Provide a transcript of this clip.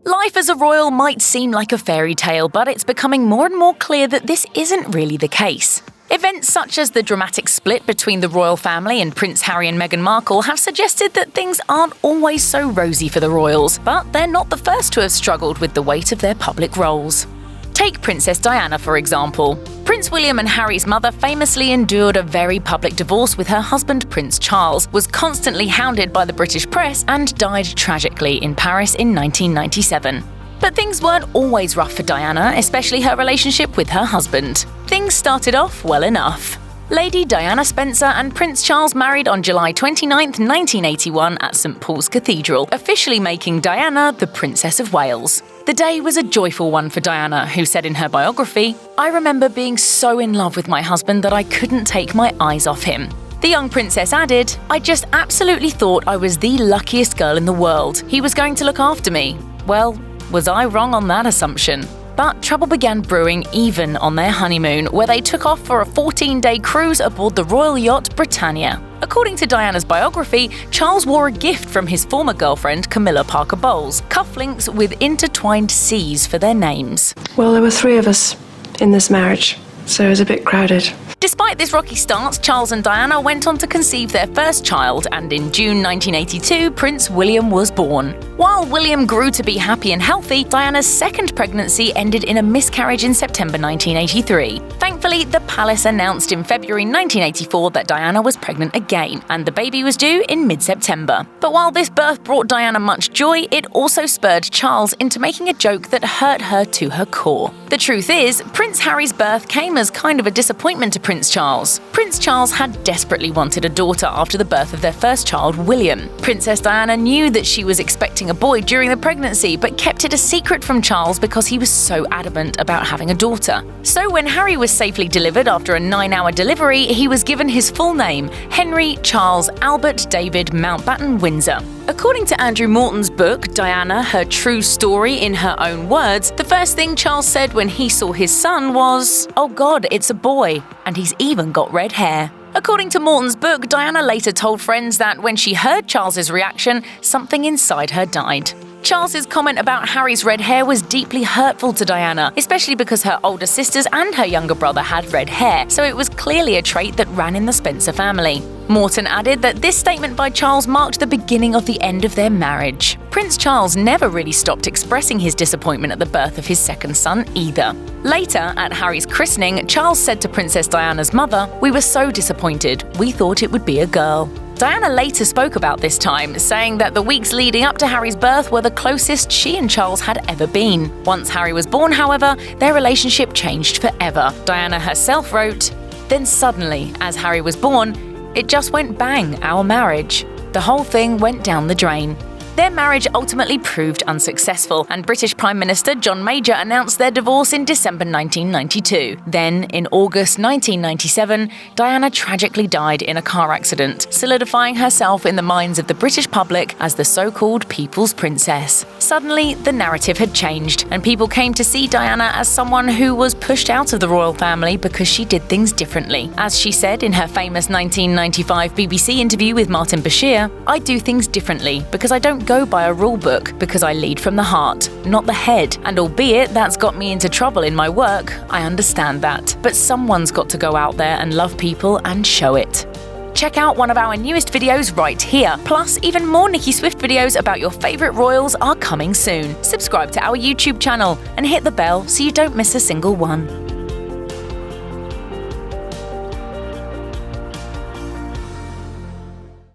Life as a royal might seem like a fairy tale, but it's becoming more and more clear that this isn't really the case. Events such as the dramatic split between the royal family and Prince Harry and Meghan Markle have suggested that things aren't always so rosy for the royals, but they're not the first to have struggled with the weight of their public roles. Take Princess Diana, for example. Prince William and Harry's mother famously endured a very public divorce with her husband Prince Charles, was constantly hounded by the British press, and died tragically in Paris in 1997. But things weren't always rough for Diana, especially her relationship with her husband. Things started off well enough. Lady Diana Spencer and Prince Charles married on July 29, 1981 at St Paul's Cathedral, officially making Diana the Princess of Wales. The day was a joyful one for Diana, who said in her biography, "I remember being so in love with my husband that I couldn't take my eyes off him." The young princess added, "I just absolutely thought I was the luckiest girl in the world. He was going to look after me." Well, was I wrong on that assumption? But trouble began brewing even on their honeymoon, where they took off for a 14-day cruise aboard the royal yacht Britannia. According to Diana's biography, Charles wore a gift from his former girlfriend Camilla Parker Bowles, cufflinks with intertwined C's for their names. Well, there were 3 of us in this marriage, so it was a bit crowded. Despite this rocky start, Charles and Diana went on to conceive their first child, and in June 1982, Prince William was born. While William grew to be happy and healthy, Diana's second pregnancy ended in a miscarriage in September 1983. Thankfully, the palace announced in February 1984 that Diana was pregnant again, and the baby was due in mid-September. But while this birth brought Diana much joy, it also spurred Charles into making a joke that hurt her to her core. The truth is, Prince Harry's birth came as kind of a disappointment to Prince Charles. Prince Charles had desperately wanted a daughter after the birth of their first child, William. Princess Diana knew that she was expecting a boy during the pregnancy, but kept it a secret from Charles because he was so adamant about having a daughter. So when Harry was safely delivered after a 9-hour delivery, he was given his full name, Henry Charles Albert David Mountbatten Windsor. According to Andrew Morton's book, Diana, Her True Story in Her Own Words, the first thing Charles said when he saw his son was, "Oh God, it's a boy, and he's even got red hair." According to Morton's book, Diana later told friends that when she heard Charles's reaction, something inside her died. Charles's comment about Harry's red hair was deeply hurtful to Diana, especially because her older sisters and her younger brother had red hair, so it was clearly a trait that ran in the Spencer family. Morton added that this statement by Charles marked the beginning of the end of their marriage. Prince Charles never really stopped expressing his disappointment at the birth of his second son either. Later, at Harry's christening, Charles said to Princess Diana's mother, "We were so disappointed. We thought it would be a girl." Diana later spoke about this time, saying that the weeks leading up to Harry's birth were the closest she and Charles had ever been. Once Harry was born, however, their relationship changed forever. Diana herself wrote, "Then suddenly, as Harry was born, it just went bang, our marriage. The whole thing went down the drain." Their marriage ultimately proved unsuccessful, and British Prime Minister John Major announced their divorce in December 1992. Then, in August 1997, Diana tragically died in a car accident, solidifying herself in the minds of the British public as the so-called People's Princess. Suddenly, the narrative had changed, and people came to see Diana as someone who was pushed out of the royal family because she did things differently. As she said in her famous 1995 BBC interview with Martin Bashir, "I do things differently because I don't go by a rule book, because I lead from the heart, not the head. And albeit that's got me into trouble in my work, I understand that. But someone's got to go out there and love people and show it." Check out one of our newest videos right here. Plus, even more Nicki Swift videos about your favourite royals are coming soon. Subscribe to our YouTube channel and hit the bell so you don't miss a single one.